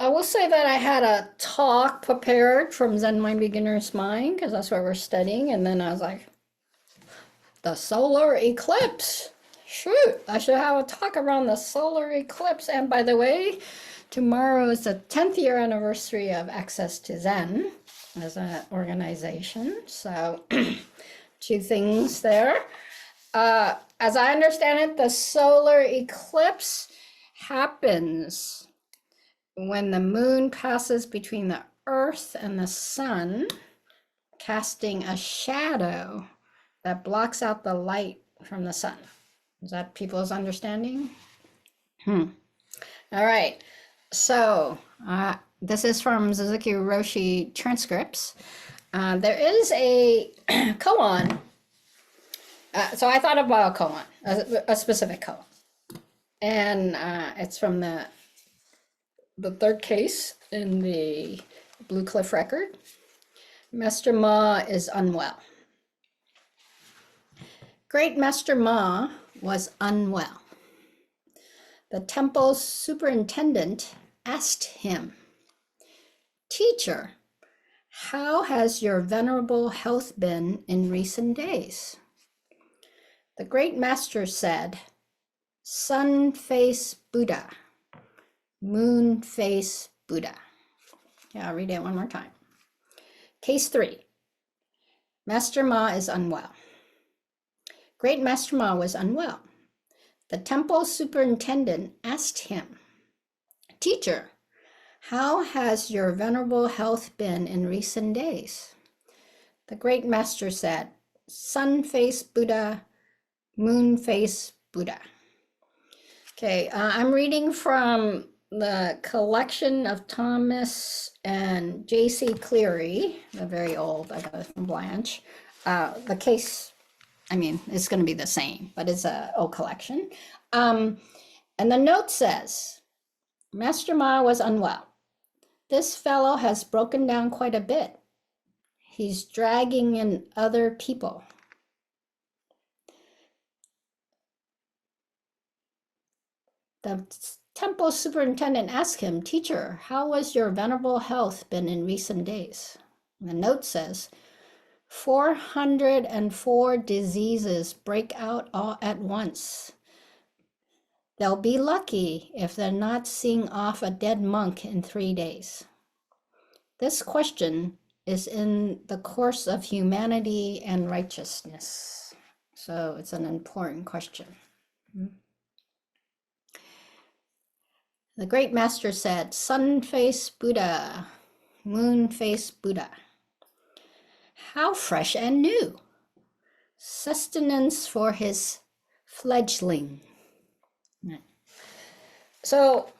I will say that I had a talk prepared from Zen Mind Beginner's Mind because that's what we're studying. And then I was like, the solar eclipse. Shoot, I should have a talk around the solar eclipse. And by the way, tomorrow is the 10th year anniversary of Access to Zen as an organization. So, two things there. As I understand it, the solar eclipse happens when the moon passes between the earth and the sun, casting a shadow that blocks out the light from the sun. Is that people's understanding? All right. So this is from Suzuki Roshi transcripts. There is a koan. So I thought about a koan, a specific koan. And it's from the third case in the Blue Cliff record. Master Ma is unwell. Great Master Ma was unwell. The temple's superintendent asked him, "Teacher, how has your venerable health been in recent days?" The great master said, "Sun face Buddha, moon face Buddha." Yeah, I'll read it one more time. Case 3. Master Ma is unwell. Great Master Ma was unwell. The temple superintendent asked him, "Teacher, how has your venerable health been in recent days?" The great master said, "Sun face Buddha, moon face Buddha." Okay, I'm reading from the collection of Thomas and J.C. Cleary, the very old, I got it from Blanche. The case, I mean, it's going to be the same, but it's an old collection. And the note says, Master Ma was unwell. This fellow has broken down quite a bit. He's dragging in other people. The temple superintendent asked him, "Teacher, how has your venerable health been in recent days?" And the note says, 404 diseases break out all at once. They'll be lucky if they're not seeing off a dead monk in 3 days. This question is in the course of humanity and righteousness. So it's an important question. The great master said, "Sun face Buddha, moon face Buddha." How fresh and new. Sustenance for his fledgling. So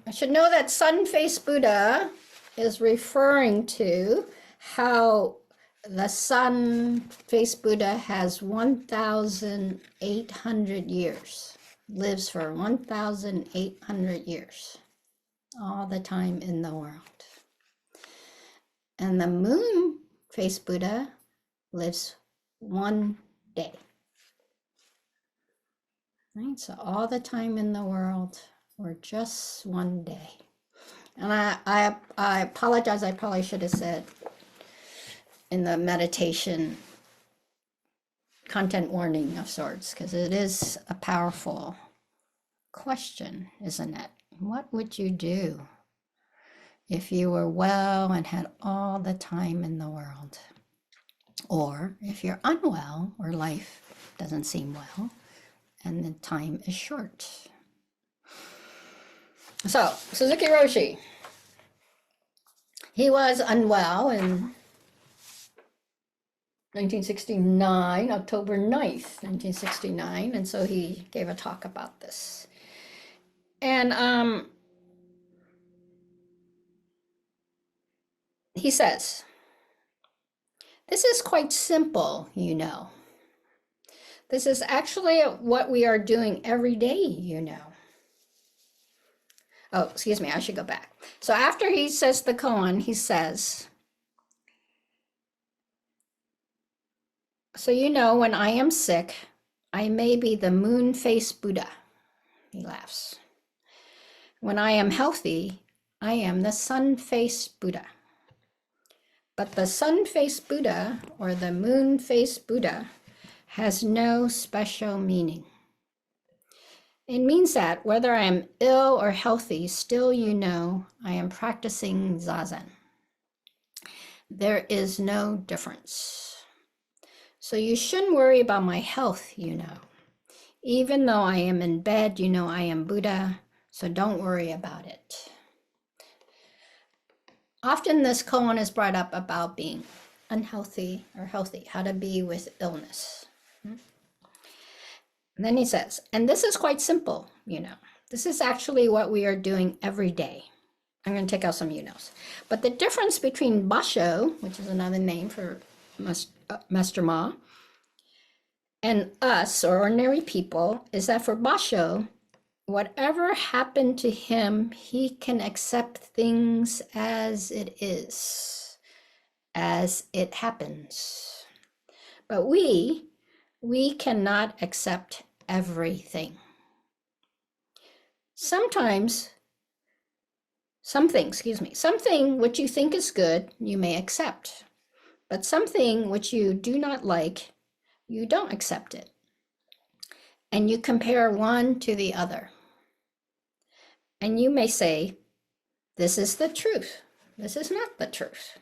I should know that sun face Buddha is referring to how the sun face Buddha has 1,800 years, lives for 1,800 years, all the time in the world. And the moon face Buddha lives 1 day. Right? So all the time in the world, or just 1 day. And I apologize, I probably should have said in the meditation content warning of sorts, because it is a powerful question, isn't it? What would you do if you were well and had all the time in the world? Or if you're unwell or life doesn't seem well and the time is short. So, Suzuki Roshi, he was unwell in 1969, October 9th, 1969, and so he gave a talk about this. And he says, "This is quite simple, you know. This is actually what we are doing every day, you know." Oh, excuse me, I should go back. So after he says the koan, he says, "So you know, when I am sick, I may be the moon face Buddha." He laughs. When I am healthy, I am the sun-faced Buddha. But the sun-faced Buddha or the moon-faced Buddha has no special meaning. It means that whether I am ill or healthy, still you know I am practicing Zazen. There is no difference. So you shouldn't worry about my health, you know. Even though I am in bed, you know I am Buddha, so don't worry about it. Often this koan is brought up about being unhealthy or healthy, how to be with illness. And then he says, and this is quite simple, you know. This is actually what we are doing every day. I'm going to take out some you knows. But the difference between Basho, which is another name for Master Ma, and us, or ordinary people, is that for Basho, whatever happened to him, he can accept things as it is, as it happens. But we cannot accept everything. Something which you think is good, you may accept. But something which you do not like, you don't accept it. And you compare one to the other. And you may say, this is the truth. This is not the truth.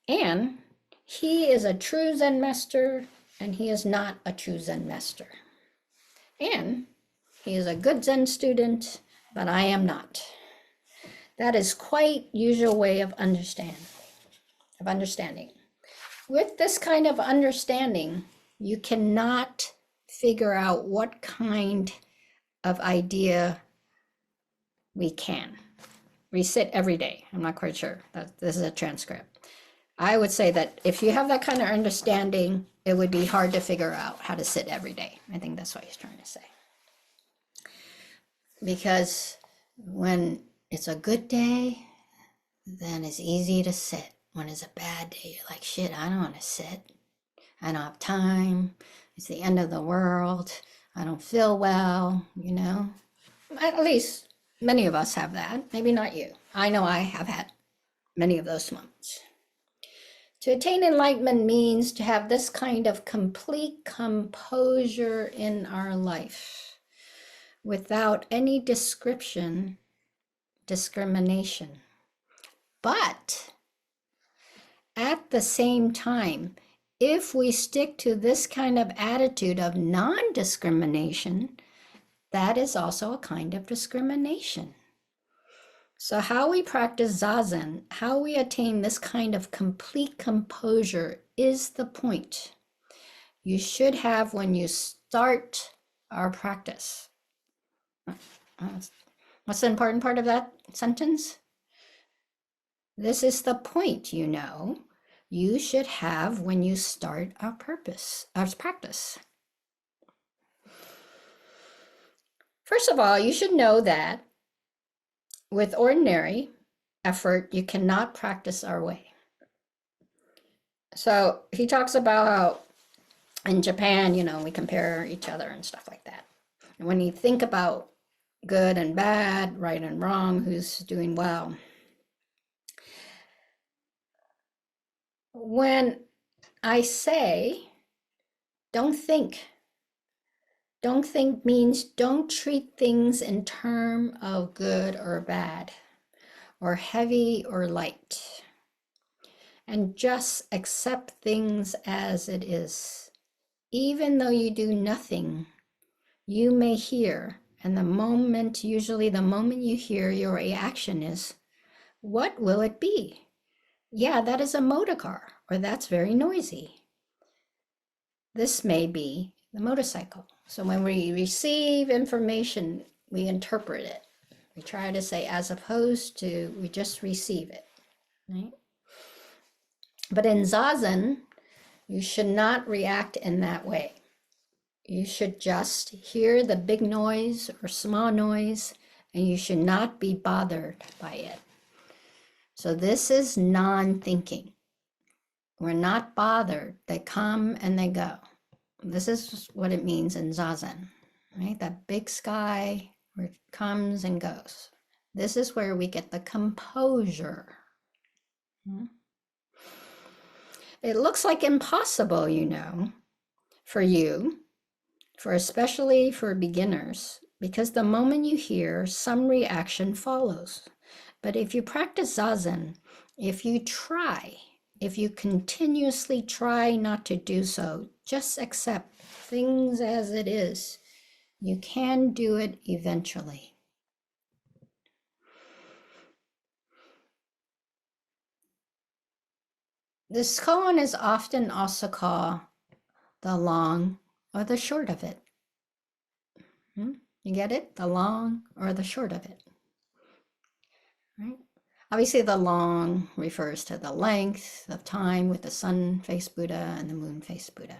And he is a true Zen master, and he is not a true Zen master. And he is a good Zen student, but I am not. That is quite usual way of understanding. With this kind of understanding, you cannot figure out what kind of idea we can. We sit every day. I'm not quite sure. This is a transcript. I would say that if you have that kind of understanding, it would be hard to figure out how to sit every day. I think that's what he's trying to say. Because when it's a good day, then it's easy to sit. When it's a bad day, you're like, shit, I don't want to sit. I don't have time. It's the end of the world. I don't feel well, you know. At least many of us have that. Maybe not you. I know I have had many of those moments. To attain enlightenment means to have this kind of complete composure in our life without any discrimination. But at the same time, if we stick to this kind of attitude of non-discrimination, that is also a kind of discrimination. So how we practice Zazen, how we attain this kind of complete composure is the point you should have when you start our practice. What's the important part of that sentence? This is the point, you know, you should have when you start our practice. First of all, you should know that with ordinary effort, you cannot practice our way. So he talks about how in Japan, you know, we compare each other and stuff like that. And when you think about good and bad, right and wrong, who's doing well. When I say, don't think means don't treat things in terms of good or bad, or heavy or light, and just accept things as it is. Even though you do nothing, you may hear, and usually the moment you hear, your reaction is, what will it be? Yeah, that is a motor car, or that's very noisy. This may be the motorcycle. So when we receive information, we interpret it. We try to say as opposed to we just receive it, right? But in Zazen, you should not react in that way. You should just hear the big noise or small noise, and you should not be bothered by it. So this is non-thinking. We're not bothered. They come and they go. This is what it means in Zazen, right? That big sky where it comes and goes. This is where we get the composure. It looks like impossible, you know, for you, especially for beginners, because the moment you hear, some reaction follows. But if you practice Zazen, if you continuously try not to do so, just accept things as it is, you can do it eventually. This koan is often also called the long or the short of it. You get it? The long or the short of it. Right? Obviously, the long refers to the length of time with the sun-faced Buddha and the moon-faced Buddha.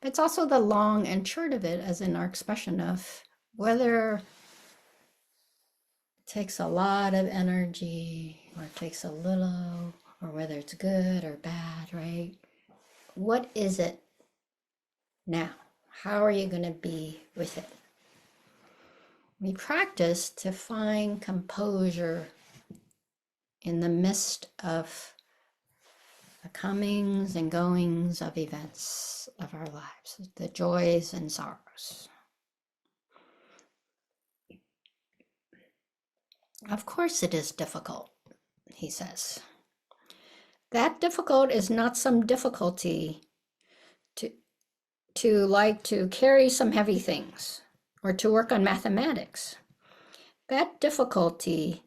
But it's also the long and short of it, as in our expression of whether it takes a lot of energy or it takes a little, or whether it's good or bad, right? What is it now? How are you going to be with it? We practice to find composure in the midst of the comings and goings of events of our lives, the joys and sorrows. Of course it is difficult, he says. That difficult is not some difficulty to carry some heavy things or to work on mathematics. That difficulty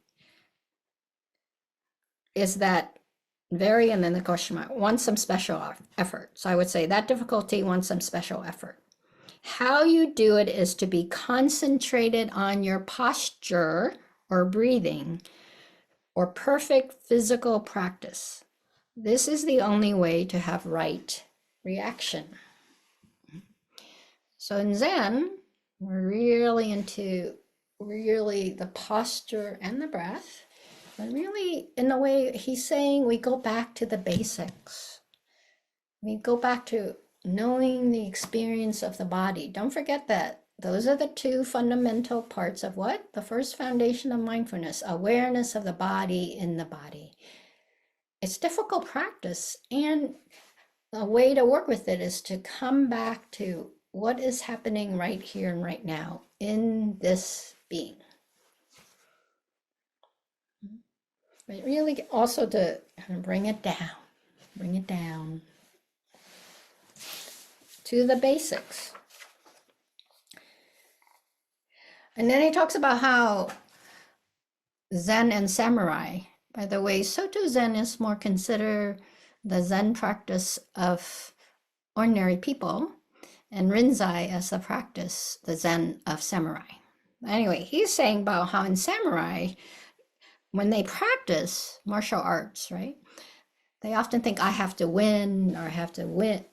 is that very, and then the question mark, wants some special effort. So I would say that difficulty wants some special effort. How you do it is to be concentrated on your posture or breathing or perfect physical practice. This is the only way to have right reaction. So in Zen, we're really into the posture and the breath, but really in a way he's saying we go back to the basics. We go back to knowing the experience of the body. Don't forget that those are the two fundamental parts of what? The first foundation of mindfulness, awareness of the body in the body. It's difficult practice, and a way to work with it is to come back to what is happening right here and right now in this being. But really also to bring it down to the basics. And then he talks about how Zen and samurai, by the way, Soto Zen is more considered the Zen practice of ordinary people, and Rinzai as the practice, the Zen of samurai. Anyway, he's saying about how in samurai, when they practice martial arts, right, they often think I have to win, or I have to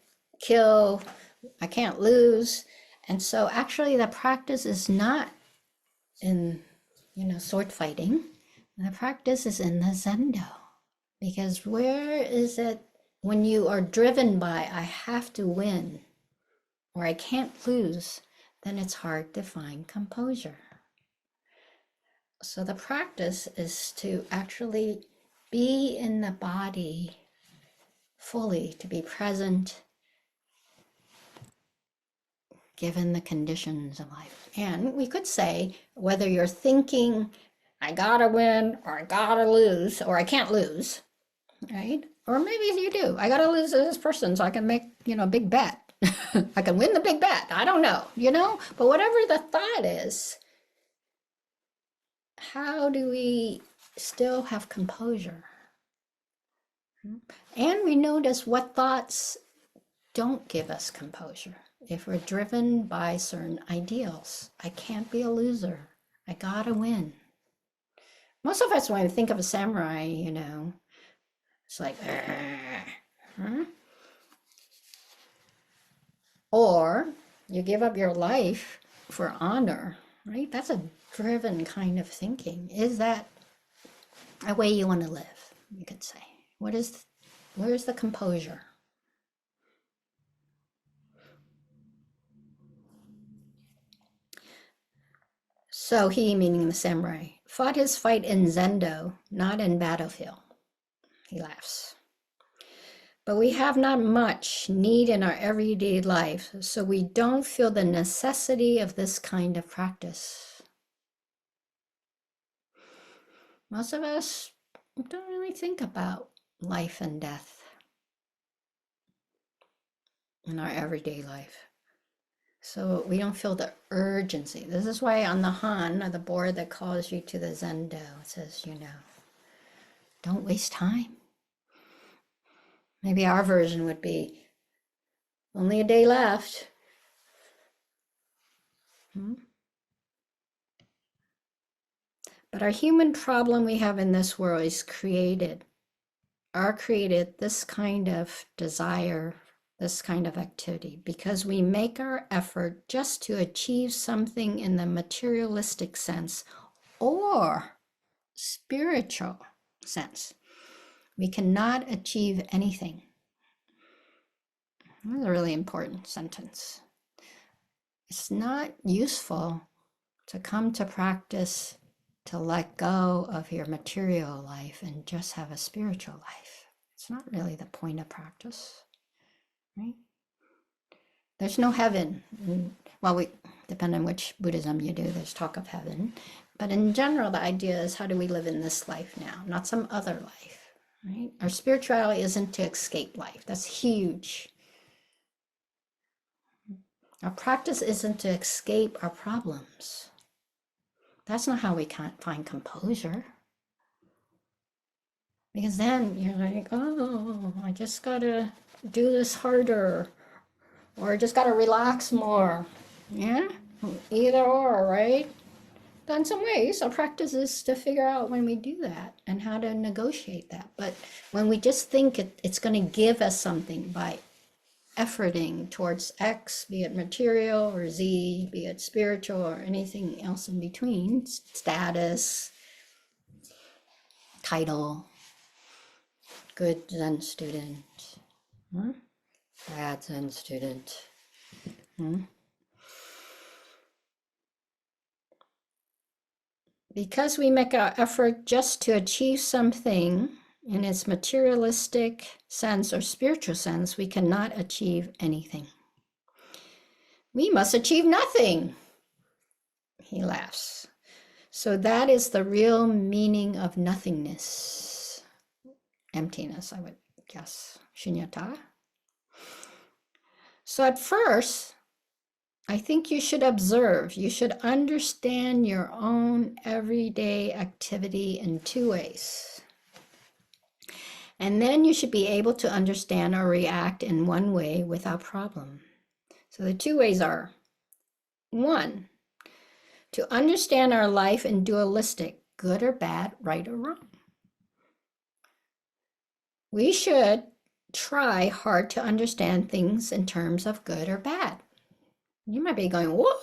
kill, I can't lose. And so actually the practice is not in, sword fighting. The practice is in the Zendo. Because where is it when you are driven by I have to win or I can't lose, then it's hard to find composure. So the practice is to actually be in the body fully, to be present given the conditions of life. And we could say whether you're thinking I gotta win or I gotta lose or I can't lose, right? Or maybe you do. I gotta lose to this person so I can make, a big bet. I can win the big bet. I don't know, But whatever the thought is, how do we still have composure? And we notice what thoughts don't give us composure. If we're driven by certain ideals, I can't be a loser. I gotta win. Most of us, when we think of a samurai, it's like, huh? Or you give up your life for honor, right? That's a driven kind of thinking. Is that a way you want to live? You could say. Where's the composure? So he, meaning the samurai, fought his fight in Zendo, not in battlefield. He laughs. But we have not much need in our everyday life, so we don't feel the necessity of this kind of practice. Most of us don't really think about life and death in our everyday life. So we don't feel the urgency. This is why on the Han, or the board that calls you to the Zendo, it says, don't waste time. Maybe our version would be, only a day left. But our human problem we have in this world is created this kind of desire, this kind of activity, because we make our effort just to achieve something in the materialistic sense or spiritual sense. We cannot achieve anything. That's a really important sentence. It's not useful to come to practice to let go of your material life and just have a spiritual life. It's not really the point of practice, right? There's no heaven. Well, depend on which Buddhism you do, there's talk of heaven. But in general, the idea is, how do we live in this life now, not some other life, right? Our spirituality isn't to escape life. That's huge. Our practice isn't to escape our problems. That's not how we can't find composure. Because then you're like, oh, I just gotta do this harder, or I just gotta relax more. Yeah, either or, right? But in some ways, our practice is to figure out when we do that and how to negotiate that. But when we just think it's going to give us something by efforting towards X, be it material, or Z, be it spiritual, or anything else in between, status, title, good Zen student, bad Zen student. Because we make our effort just to achieve something in its materialistic sense or spiritual sense, we cannot achieve anything. We must achieve nothing. He laughs. So that is the real meaning of nothingness. Emptiness, I would guess. Shunyata. So at first, I think you should observe, you should understand your own everyday activity in two ways. And then you should be able to understand or react in one way without problem. So the two ways are, one, to understand our life in dualistic, good or bad, right or wrong. We should try hard to understand things in terms of good or bad. You might be going, what?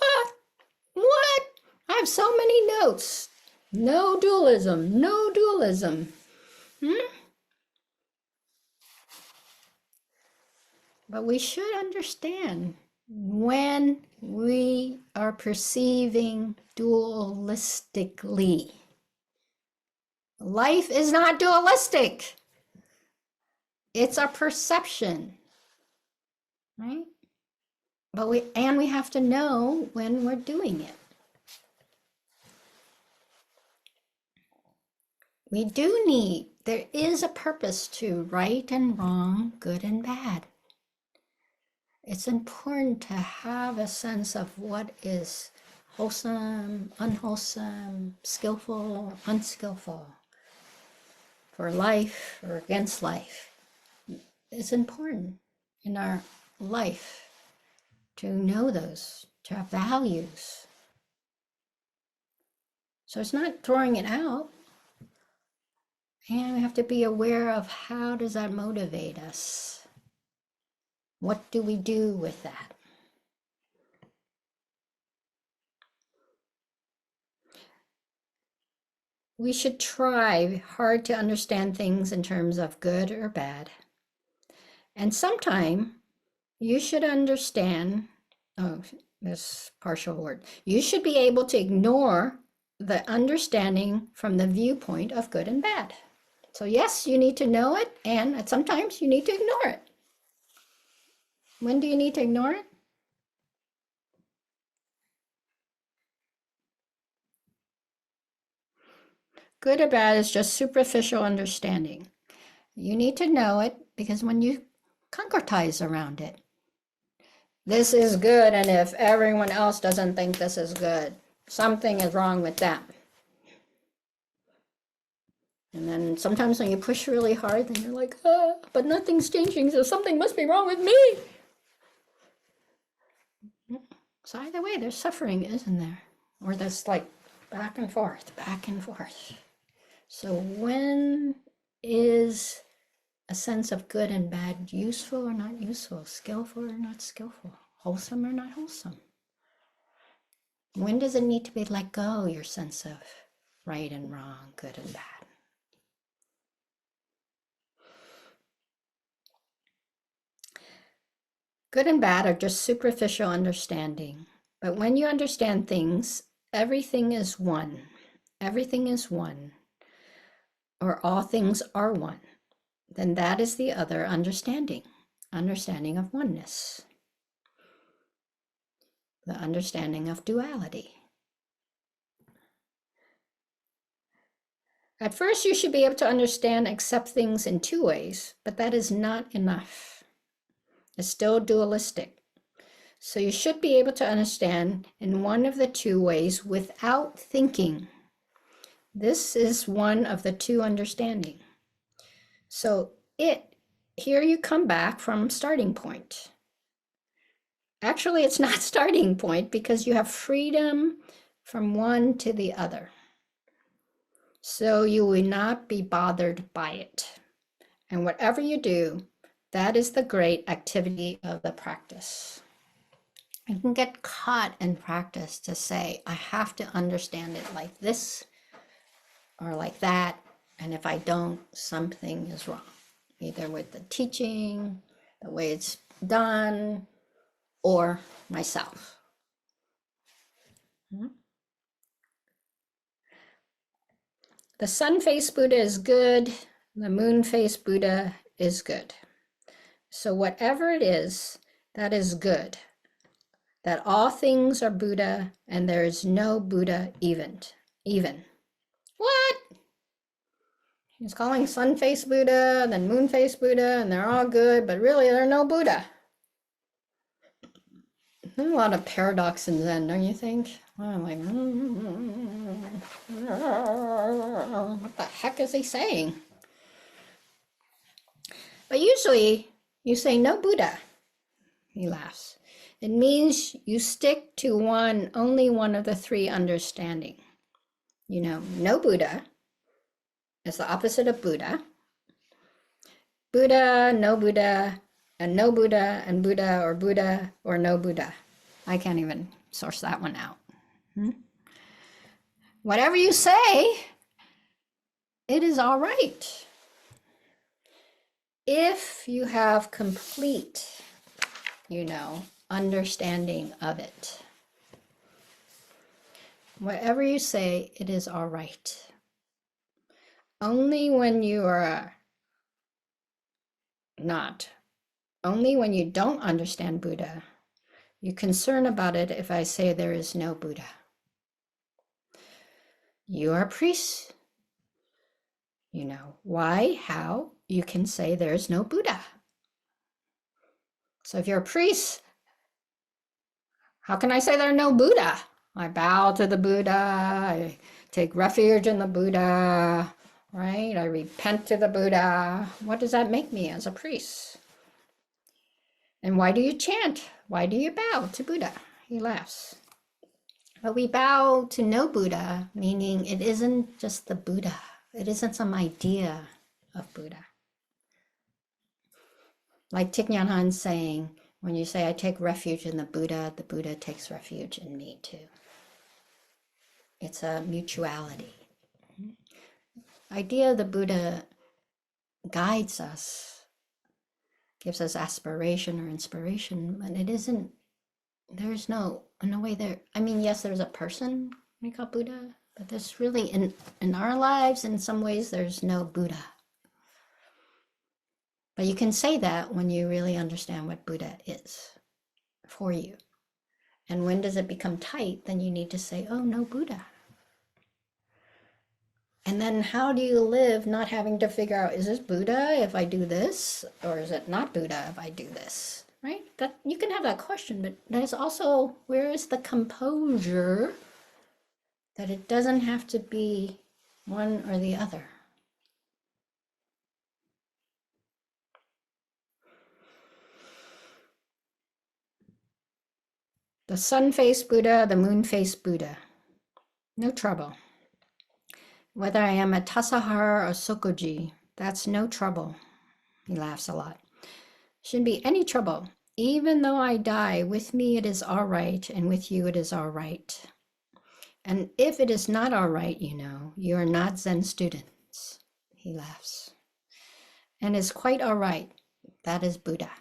What? I have so many notes. No dualism, no dualism. But we should understand when we are perceiving dualistically. Life is not dualistic. It's a perception, right? But we have to know when we're doing it. There is a purpose to right and wrong, good and bad. It's important to have a sense of what is wholesome, unwholesome, skillful, unskillful, for life or against life. It's important in our life to know those, to have values. So it's not throwing it out. And we have to be aware of how does that motivate us? What do we do with that? We should try hard to understand things in terms of good or bad. And sometime you should understand, this partial word, you should be able to ignore the understanding from the viewpoint of good and bad. So yes, you need to know it, and sometimes you need to ignore it. When do you need to ignore it? Good or bad is just superficial understanding. You need to know it because when you concretize around it, this is good, and if everyone else doesn't think this is good, something is wrong with them. And then sometimes when you push really hard, then you're like, but nothing's changing, so something must be wrong with me. So either way, there's suffering, isn't there? Or there's like back and forth, back and forth. So when is a sense of good and bad useful or not useful, skillful or not skillful, wholesome or not wholesome? When does it need to be let go, your sense of right and wrong, good and bad? Good and bad are just superficial understanding. But when you understand things, everything is one. Everything is one, or all things are one. Then that is the other understanding, understanding of oneness, the understanding of duality. At first, you should be able to understand, accept things in two ways, but that is not enough. It's still dualistic. So you should be able to understand in one of the two ways without thinking. This is one of the two understanding. So here you come back from starting point. Actually, it's not starting point because you have freedom from one to the other. So you will not be bothered by it. And whatever you do, that is the great activity of the practice. You can get caught in practice to say, I have to understand it like this or like that. And if I don't, something is wrong, either with the teaching, the way it's done, or myself. The sun-faced Buddha is good. The moon-faced Buddha is good. So whatever it is, that is good. That all things are Buddha and there is no Buddha even. What? He's calling sun-faced Buddha, then moon-faced Buddha, and they're all good, but really they're no Buddha. There's a lot of paradox in Zen, don't you think? I'm like, what the heck is he saying? But usually you say no Buddha. He laughs. It means you stick to only one of the three understanding. You know, no Buddha is the opposite of Buddha. Buddha, no Buddha, and no Buddha, and Buddha, or no Buddha. I can't even source that one out. Whatever you say, it is all right. If you have complete, understanding of it. Whatever you say, it is all right. Only when you are not, only when you don't understand Buddha, you're concerned about it if I say there is no Buddha. You are a priest. You know why, how you can say there's no Buddha. So if you're a priest, how can I say there's no Buddha? I bow to the Buddha, I take refuge in the Buddha, right? I repent to the Buddha. What does that make me as a priest? And why do you chant? Why do you bow to Buddha? He laughs. But we bow to no Buddha, meaning it isn't just the Buddha. It isn't some idea of Buddha. Like Thich Nhat Hanh saying, when you say I take refuge in the Buddha takes refuge in me too. It's a mutuality. Idea of the Buddha guides us, gives us aspiration or inspiration, but it isn't, there's no way there. I mean, yes, there's a person we call Buddha, But there's really, in our lives, in some ways, there's no Buddha. But you can say that when you really understand what Buddha is for you. And when does it become tight? Then you need to say, oh, no Buddha. And then how do you live not having to figure out, is this Buddha if I do this? Or is it not Buddha if I do this? Right? That you can have that question, but there's also, where is the composure that it doesn't have to be one or the other? The sun-faced Buddha, the moon-faced Buddha. No trouble. Whether I am a Tassajara or Sokoji, that's no trouble. He laughs a lot. Shouldn't be any trouble. Even though I die, with me it is all right, and with you it is all right. And if it is not all right, you are not Zen students. He laughs. And it's quite all right. That is Buddha.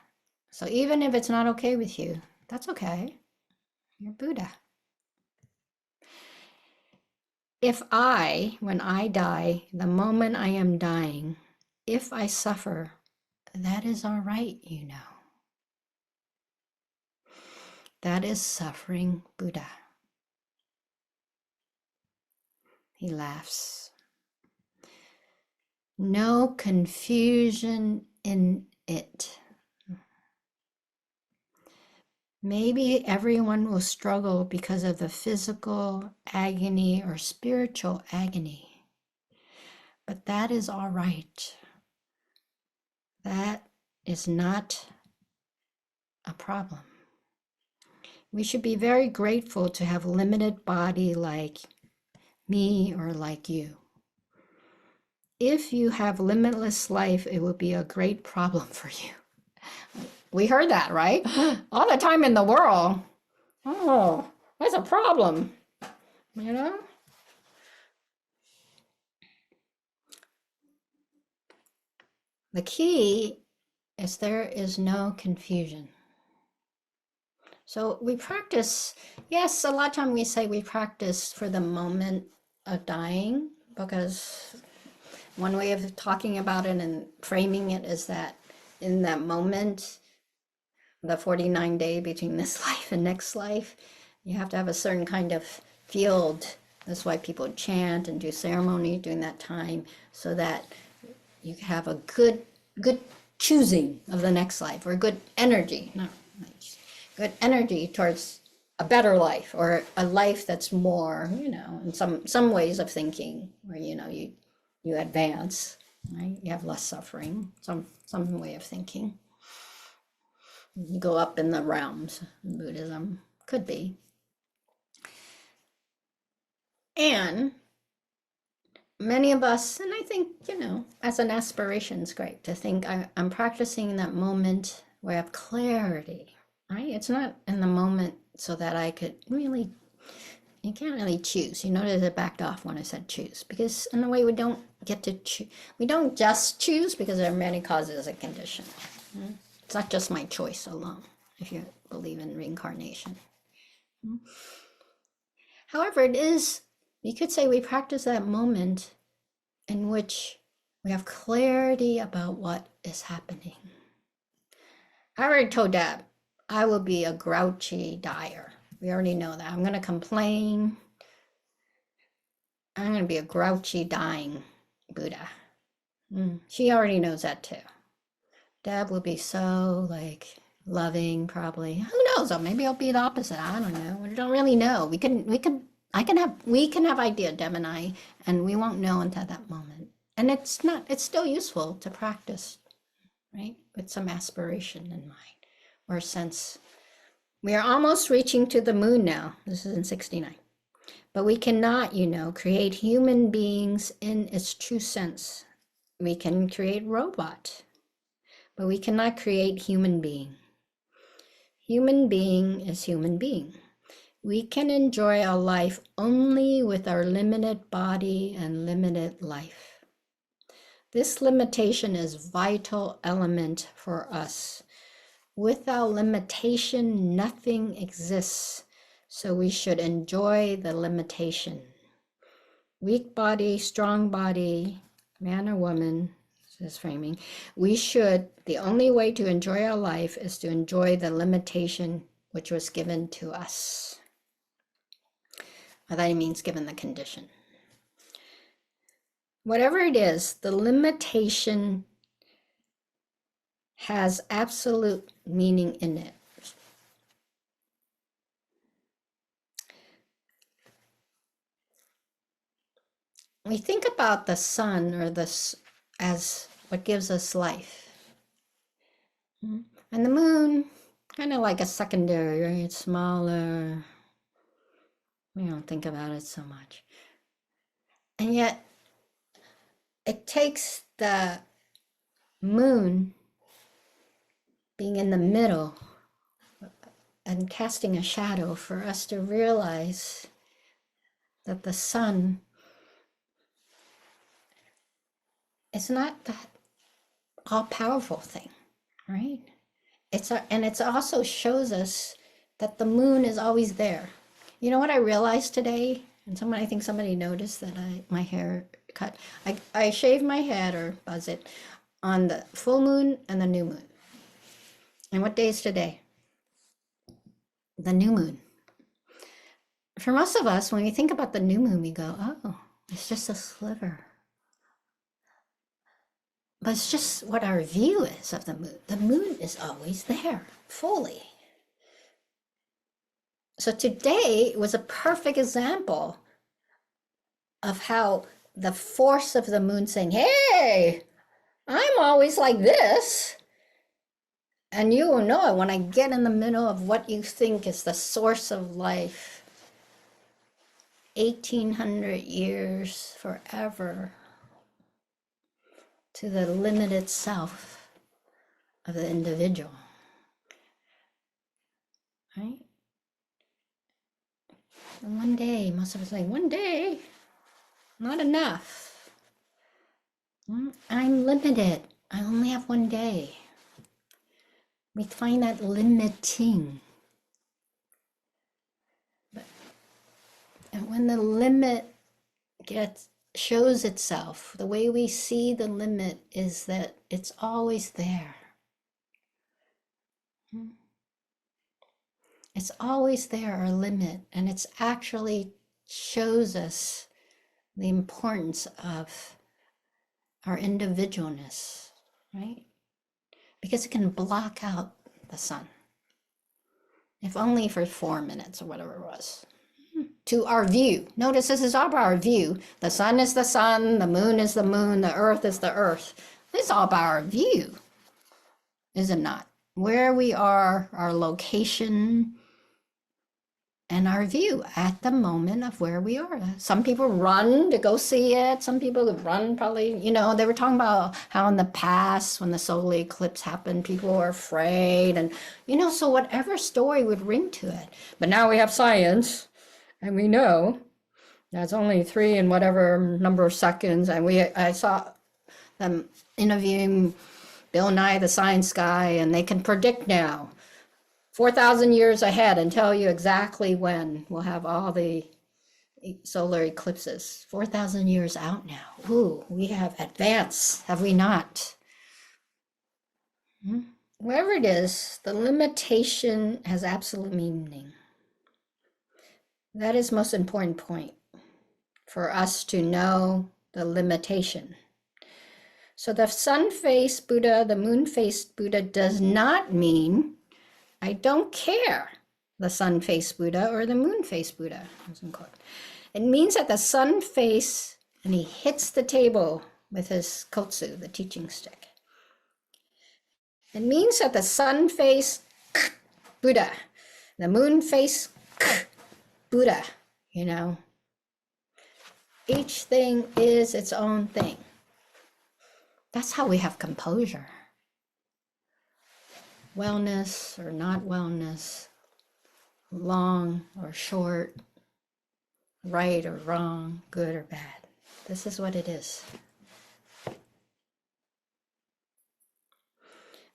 So even if it's not okay with you, that's okay. You're Buddha. If when I die, the moment I am dying, if I suffer, that is all right, That is suffering Buddha. He laughs. No confusion in it. Maybe everyone will struggle because of the physical agony or spiritual agony. But that is all right. That is not a problem. We should be very grateful to have limited body like me or like you. If you have limitless life, it will be a great problem for you. We heard that, right? All the time in the world. Oh, that's a problem. The key is there is no confusion. So we practice, yes, a lot of time we say we practice for the moment of dying, because one way of talking about it and framing it is that in that moment, the 49-day between this life and next life, you have to have a certain kind of field. That's why people chant and do ceremony during that time, so that you have a good choosing of the next life, or good energy, good energy towards a better life, or a life that's more, in some ways of thinking, where you advance, right? You have less suffering, some way of thinking. You go up in the realms in Buddhism, could be. And many of us, and I think, as an aspiration, it's great to think I'm practicing that moment where I have clarity, right? It's not in the moment so that I could really, you can't really choose. You notice I backed off when I said choose, because in a way we don't get to choose. We don't just choose, because there are many causes and conditions. It's not just my choice alone, if you believe in reincarnation. However, it is, you could say we practice that moment in which we have clarity about what is happening. I already told Deb, I will be a grouchy dyer. We already know that. I'm going to complain. I'm going to be a grouchy dying Buddha. She already knows that too. Deb will be so loving, probably. Who knows? Or maybe I'll be the opposite. I don't know. We don't really know. We can have idea, Deb and we won't know until that moment. And it's still useful to practice, right? With some aspiration in mind, or sense. We are almost reaching to the moon now. This is in 69. But we cannot, create human beings in its true sense. We can create robot, but we cannot create human being. Human being is human being. We can enjoy our life only with our limited body and limited life. This limitation is a vital element for us. Without limitation, nothing exists, so we should enjoy the limitation. weak body, strong body, man or woman, this framing, we should, the only way to enjoy our life is to enjoy the limitation which was given to us. Well, that means given the condition. Whatever it is, the limitation has absolute meaning in it. We think about the sun or this as what gives us life. And the moon, kind of like a secondary, right? It's smaller. We don't think about it so much. And yet, it takes the moon being in the middle and casting a shadow for us to realize that the sun is not that all-powerful thing, right? And it also shows us that the moon is always there. You know what I realized today? And I think somebody noticed that my hair cut. I shave my head or buzz it on the full moon and the new moon. And what day is today? The new moon. For most of us, when we think about the new moon, we go, oh, it's just a sliver. But it's just what our view is of the moon. The moon is always there, fully. So today was a perfect example of how the force of the moon saying, hey, I'm always like this. And you will know it when I get in the middle of what you think is the source of life. 1800 years, forever, to the limited self of the individual, right? And one day, most of us say, one day, not enough. I'm limited. I only have one day. We find that limiting. And when the limit shows itself, the way we see the limit is that it's always there. It's always there, our limit, and it's actually shows us the importance of our individualness, right? Because it can block out the sun, if only for 4 minutes or whatever it was, to our view. Notice this is all about our view. The sun is the sun, the moon is the moon, the earth is the earth. It's all about our view, is it not? Where we are, our location, and our view at the moment of where we are. Some people run to go see it. Some people run probably, they were talking about how in the past when the solar eclipse happened, people were afraid and, so whatever story would ring to it. But now we have science and we know that's only 3 and whatever number of seconds. And I saw them interviewing Bill Nye, the science guy, and they can predict now 4,000 years ahead and tell you exactly when we'll have all the solar eclipses. 4,000 years out now. Ooh, we have advanced, have we not? Wherever it is, the limitation has absolute meaning. That is most important point for us to know the limitation. So the sun-faced Buddha, the moon-faced Buddha does not mean I don't care the sun-faced Buddha or the moon-faced Buddha. It means that the sun face, and he hits the table with his kotsu, the teaching stick. It means that the sun-faced Buddha, the moon-faced Buddha, each thing is its own thing. That's how we have composure. Wellness or not wellness, long or short, right or wrong, good or bad. This is what it is.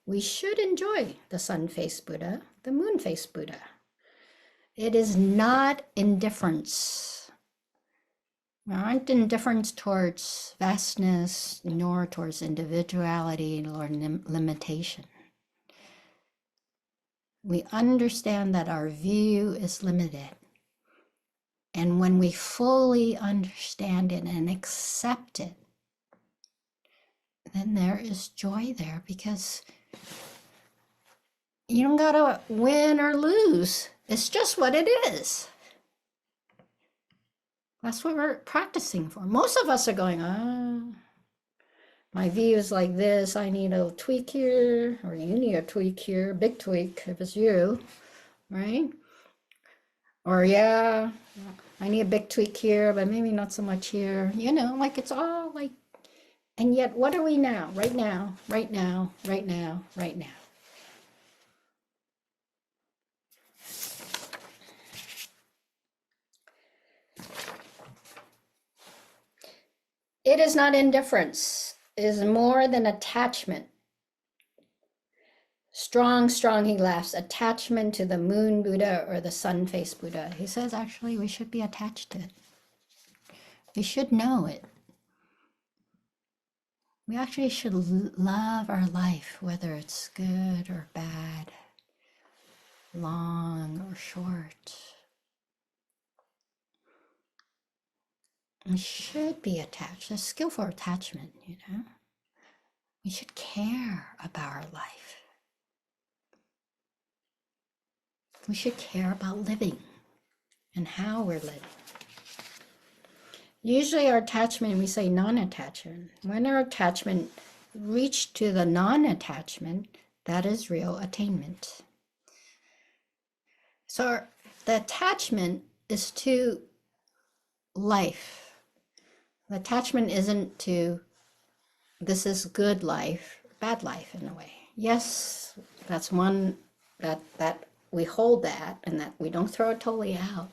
We should enjoy the sun-faced Buddha, the moon-faced Buddha. It is not indifference. We aren't indifferent towards vastness, nor towards individuality or limitation. We understand that our view is limited. And when we fully understand it and accept it, then there is joy there, because you don't gotta win or lose. It's just what it is. That's what we're practicing for. Most of us are going, my view is like this. I need a tweak here, or you need a tweak here, big tweak if it's you, right? Or yeah, I need a big tweak here, but maybe not so much here. You know, like it's all like, and yet what are we now? Right now, right now, right now, right now. It is not indifference. It is more than attachment. Strong, strong, he laughs, attachment to the moon Buddha or the sun-faced Buddha. He says, actually, we should be attached to it. We should know it. We actually should love our life, whether it's good or bad, long or short. We should be attached. A skillful attachment, you know. We should care about our life. We should care about living and how we're living. Usually our attachment, we say non-attachment. When our attachment reaches to the non-attachment, that is real attainment. So the attachment is to life. The attachment isn't to this is good life, bad life in a way. Yes, that's one that we hold that and that we don't throw it totally out.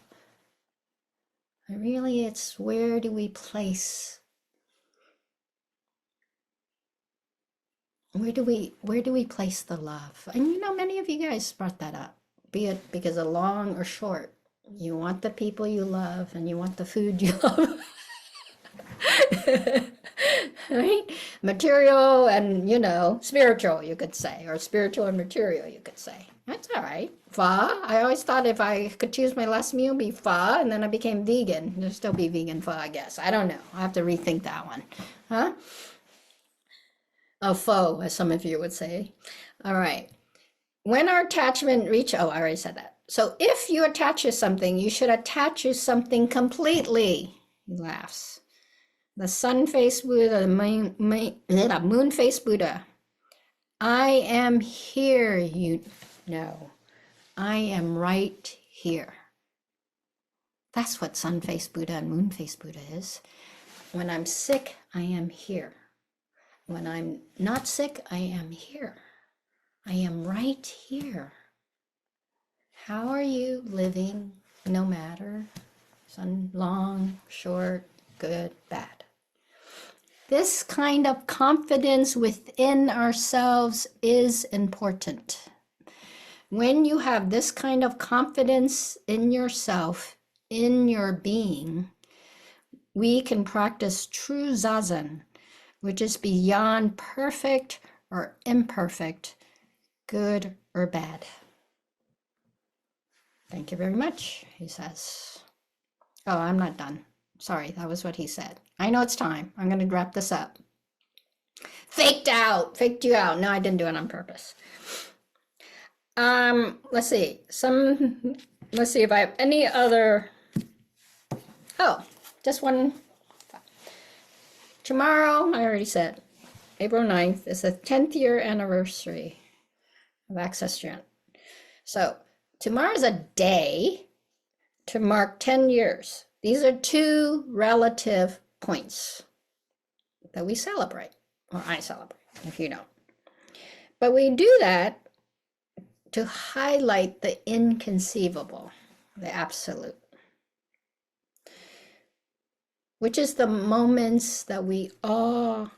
But really it's where do we place the love? And you know, many of you guys brought that up, be it because of long or short. You want the people you love and you want the food you love. Right? Material and, you know, spiritual, you could say, or spiritual and material, you could say. That's all right. Pho. I always thought if I could choose my last meal, be pho, and then I became vegan. There'll still be vegan pho, I guess. I don't know. I'll have to rethink that one. Huh? Oh, pho, as some of you would say. All right. When our attachment reach, oh, I already said that. So if you attach to something, you should attach to something completely. He laughs. The sun-faced Buddha, the moon-faced Buddha. I am here, you know. I am right here. That's what sun-faced Buddha and moon-faced Buddha is. When I'm sick, I am here. When I'm not sick, I am here. I am right here. How are you living, no matter, sun long, short, good, bad? This kind of confidence within ourselves is important. When you have this kind of confidence in yourself, in your being, we can practice true zazen, which is beyond perfect or imperfect, good or bad. Thank you very much, he says. Oh, I'm not done. Sorry, that was what he said. I know it's time. I'm going to wrap this up. Faked you out. No, I didn't do it on purpose. Let's see. Let's see if I have any other. Oh, just one. Tomorrow, I already said, April 9th is the 10th year anniversary of Access Chant. So tomorrow's a day to mark 10 years. These are two relative points that we celebrate, or I celebrate, if you don't. But we do that to highlight the inconceivable, the absolute, which is the moments that we all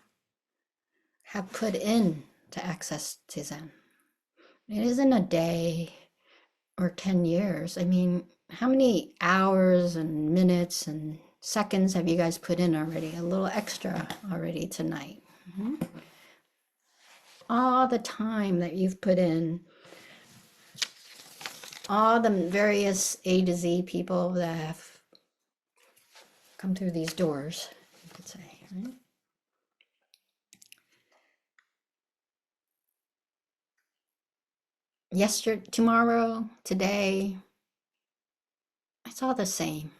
have put in to access to Zen. It isn't a day or 10 years. I mean, how many hours and minutes and seconds have you guys put in already? A little extra already tonight. All the time that you've put in, all the various A to Z people that have come through these doors, you could say, right? Yesterday, tomorrow, today, it's all the same.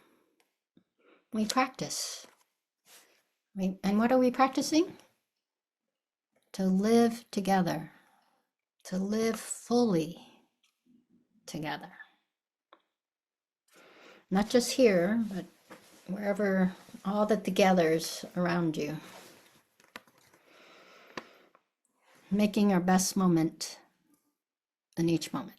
We practice. And what are we practicing? To live together, to live fully together. Not just here, but wherever, all the togethers around you. Making our best moment in each moment.